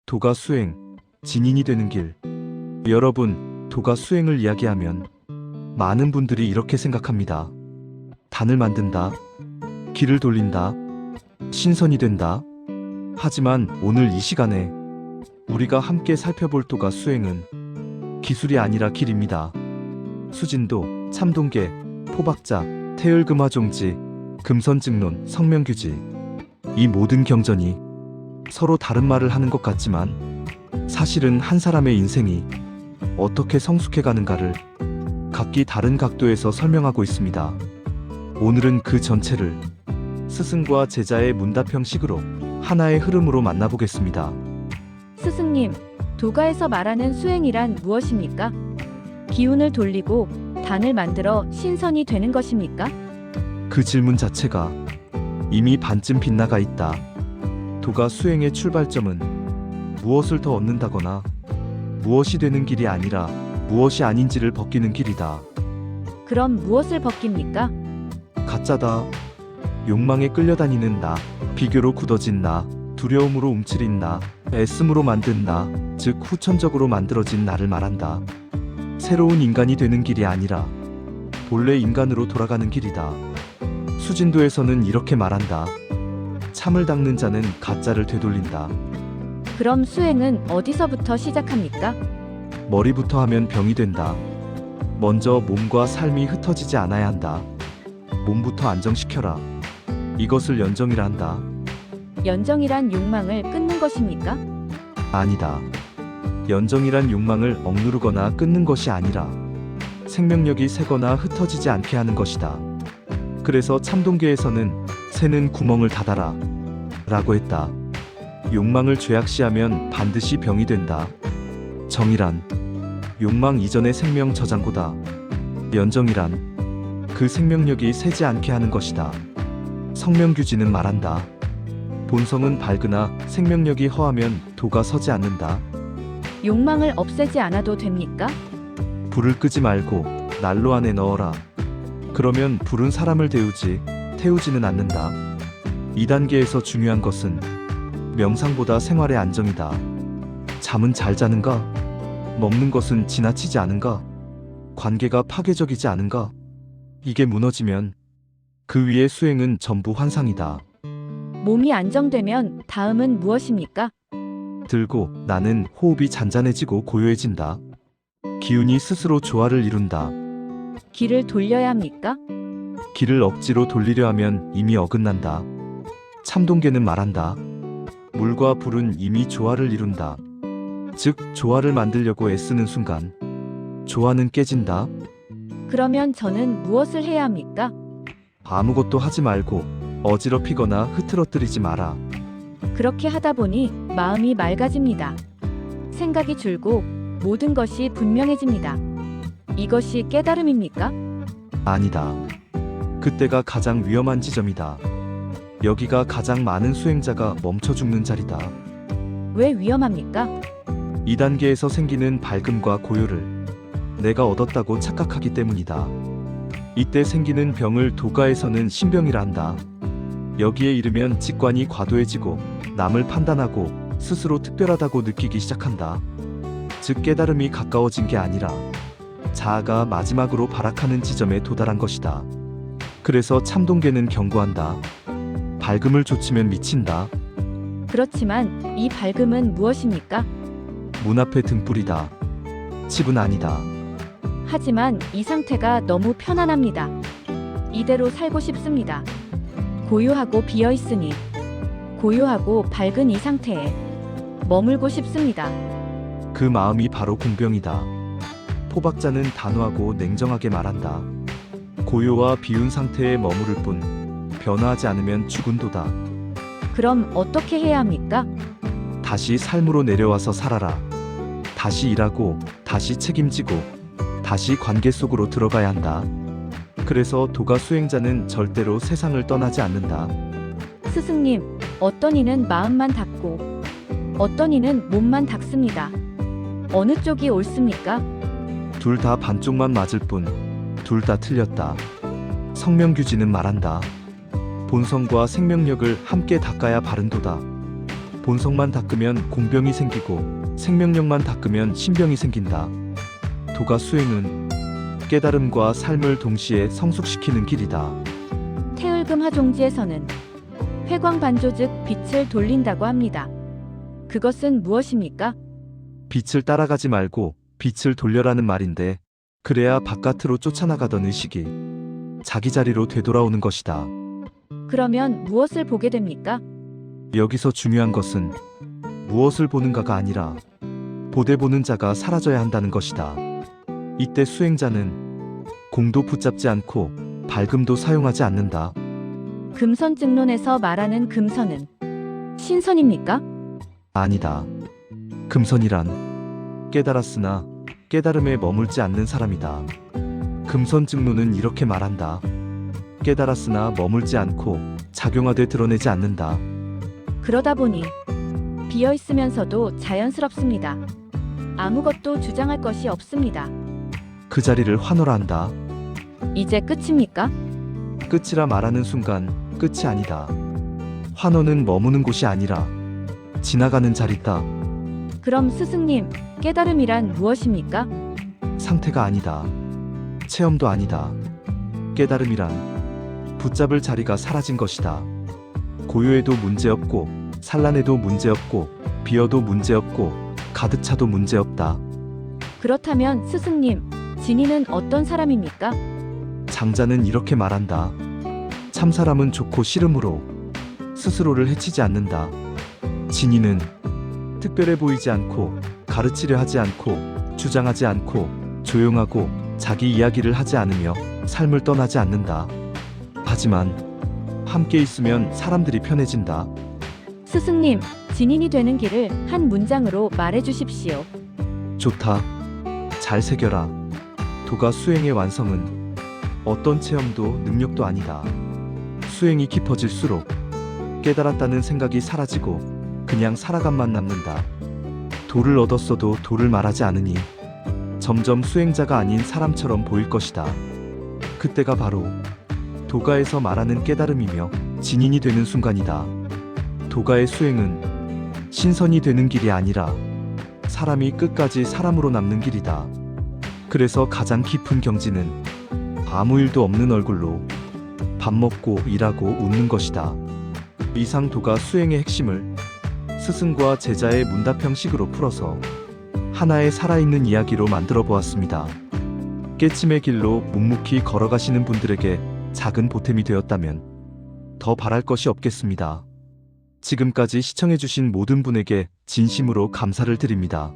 도가 수행, 진인이 되는 길. 여러분, 도가 수행을 이야기하면 많은 분들이 이렇게 생각합니다. 단을 만든다, 길을 돌린다, 신선이 된다. 하지만 오늘 이 시간에 우리가 함께 살펴볼 도가 수행은 기술이 아니라 길입니다. 수진도, 참동계, 포박자, 태열금화종지, 금선직론, 성명규지. 이 모든 경전이 서로 다른 말을 하는 것 같지만 사실은 한 사람의 인생이 어떻게 성숙해가는가를 각기 다른 각도에서 설명하고 있습니다. 오늘은 그 전체를 스승과 제자의 문답형식으로 하나의 흐름으로 만나보겠습니다. 스승님, 도가에서 말하는 수행이란 무엇입니까? 기운을 돌리고 단을 만들어 신선이 되는 것입니까? 그 질문 자체가 이미 반쯤 빗나가 있다. 도가 수행의 출발점은 무엇을 더 얻는다거나 무엇이 되는 길이 아니라 무엇이 아닌지를 벗기는 길이다. 그럼 무엇을 벗깁니까? 가짜다. 욕망에 끌려다니는 나, 비교로 굳어진 나, 두려움으로 움츠린 나, 애씀으로 만든 나, 즉 후천적으로 만들어진 나를 말한다. 새로운 인간이 되는 길이 아니라 본래 인간으로 돌아가는 길이다. 수진도에서는 이렇게 말한다. 참을 닦는 자는 가짜를 되돌린다. 그럼 수행은 어디서부터 시작합니까? 머리부터 하면 병이 된다. 먼저 몸과 삶이 흩어지지 않아야 한다. 몸부터 안정시켜라. 이것을 연정이라 한다. 연정이란 욕망을 끊는 것입니까? 아니다. 연정이란 욕망을 억누르거나 끊는 것이 아니라 생명력이 새거나 흩어지지 않게 하는 것이다. 그래서 참동계에서는 새는 구멍을 닫아라 라고 했다. 욕망을 죄악시하면 반드시 병이 된다. 정이란 욕망 이전의 생명 저장고다. 연정이란 그 생명력이 새지 않게 하는 것이다. 성명규지는 말한다. 본성은 밝으나 생명력이 허하면 도가 서지 않는다. 욕망을 없애지 않아도 됩니까? 불을 끄지 말고 난로 안에 넣어라. 그러면 불은 사람을 태우지는 않는다. 2단계에서 중요한 것은 명상보다 생활의 안정이다. 잠은 잘 자는가? 먹는 것은 지나치지 않은가? 관계가 파괴적이지 않은가? 이게 무너지면 그 위의 수행은 전부 환상이다. 몸이 안정되면 다음은 무엇입니까? 들고 나는 호흡이 잔잔해지고 고요해진다. 기운이 스스로 조화를 이룬다. 길을 돌려야 합니까? 길을 억지로 돌리려 하면 이미 어긋난다. 참동계는 말한다. 물과 불은 이미 조화를 이룬다. 즉 조화를 만들려고 애쓰는 순간 조화는 깨진다. 그러면 저는 무엇을 해야 합니까? 아무것도 하지 말고 어지럽히거나 흐트러뜨리지 마라. 그렇게 하다 보니 마음이 맑아집니다. 생각이 줄고 모든 것이 분명해집니다. 이것이 깨달음입니까? 아니다. 그때가 가장 위험한 지점이다. 여기가 가장 많은 수행자가 멈춰 죽는 자리다. 왜 위험합니까? 2단계에서 생기는 밝음과 고요를 내가 얻었다고 착각하기 때문이다. 이때 생기는 병을 도가에서는 신병이라 한다. 여기에 이르면 직관이 과도해지고 남을 판단하고 스스로 특별하다고 느끼기 시작한다. 즉 깨달음이 가까워진 게 아니라 자아가 마지막으로 발악하는 지점에 도달한 것이다. 그래서 참동계는 경고한다. 밝음을 좇으면 미친다. 그렇지만 이 밝음은 무엇입니까? 문 앞의 등불이다. 집은 아니다. 하지만 이 상태가 너무 편안합니다. 이대로 살고 싶습니다. 고요하고 비어 있으니 고요하고 밝은 이 상태에 머물고 싶습니다. 그 마음이 바로 공병이다. 포박자는 단호하고 냉정하게 말한다. 고요와 비운 상태에 머무를 뿐 변화하지 않으면 죽은 도다. 그럼 어떻게 해야 합니까? 다시 삶으로 내려와서 살아라. 다시 일하고 다시 책임지고 다시 관계 속으로 들어가야 한다. 그래서 도가 수행자는 절대로 세상을 떠나지 않는다. 스승님, 어떤 이는 마음만 닫고 어떤 이는 몸만 닫습니다. 어느 쪽이 옳습니까? 둘 다 반쪽만 맞을 뿐 둘 다 틀렸다. 성명규지는 말한다. 본성과 생명력을 함께 닦아야 바른 도다. 본성만 닦으면 공병이 생기고 생명력만 닦으면 신병이 생긴다. 도가 수행은 깨달음과 삶을 동시에 성숙시키는 길이다. 태을금 하종지에서는 회광반조 즉 빛을 돌린다고 합니다. 그것은 무엇입니까? 빛을 따라가지 말고 빛을 돌려라는 말인데, 그래야 바깥으로 쫓아나가던 의식이 자기 자리로 되돌아오는 것이다. 그러면 무엇을 보게 됩니까? 여기서 중요한 것은 무엇을 보는가가 아니라 보되 보는 자가 사라져야 한다는 것이다. 이때 수행자는 공도 붙잡지 않고 밝음도 사용하지 않는다. 금선증론에서 말하는 금선은 신선입니까? 아니다. 금선이란 깨달았으나 깨달음에 머물지 않는 사람이다. 금선증론은 이렇게 말한다. 깨달았으나 머물지 않고 작용하되 드러내지 않는다. 그러다 보니 비어 있으면서도 자연스럽습니다. 아무것도 주장할 것이 없습니다. 그 자리를 환호라 한다. 이제 끝입니까? 끝이라 말하는 순간 끝이 아니다. 환호는 머무는 곳이 아니라 지나가는 자리다. 그럼 스승님, 깨달음이란 무엇입니까? 상태가 아니다. 체험도 아니다. 깨달음이란 붙잡을 자리가 사라진 것이다. 고요해도 문제없고 산란해도 문제없고 비어도 문제없고 가득 차도 문제없다. 그렇다면 스승님, 진이는 어떤 사람입니까? 장자는 이렇게 말한다. 참 사람은 좋고 싫음으로 스스로를 해치지 않는다. 진이는 특별해 보이지 않고 가르치려 하지 않고 주장하지 않고 조용하고 자기 이야기를 하지 않으며 삶을 떠나지 않는다. 하지만 함께 있으면 사람들이 편해진다. 스승님, 진인이 되는 길을 한 문장으로 말해 주십시오. 좋다. 잘 새겨라. 도가 수행의 완성은 어떤 체험도 능력도 아니다. 수행이 깊어질수록 깨달았다는 생각이 사라지고 그냥 살아감만 남는다. 도를 얻었어도 도를 말하지 않으니 점점 수행자가 아닌 사람처럼 보일 것이다. 그때가 바로 도가에서 말하는 깨달음이며 진인이 되는 순간이다. 도가의 수행은 신선이 되는 길이 아니라 사람이 끝까지 사람으로 남는 길이다. 그래서 가장 깊은 경지는 아무 일도 없는 얼굴로 밥 먹고 일하고 웃는 것이다. 이상 도가 수행의 핵심을 스승과 제자의 문답형식으로 풀어서 하나의 살아있는 이야기로 만들어 보았습니다. 깨침의 길로 묵묵히 걸어가시는 분들에게 작은 보탬이 되었다면 더 바랄 것이 없겠습니다. 지금까지 시청해주신 모든 분에게 진심으로 감사를 드립니다.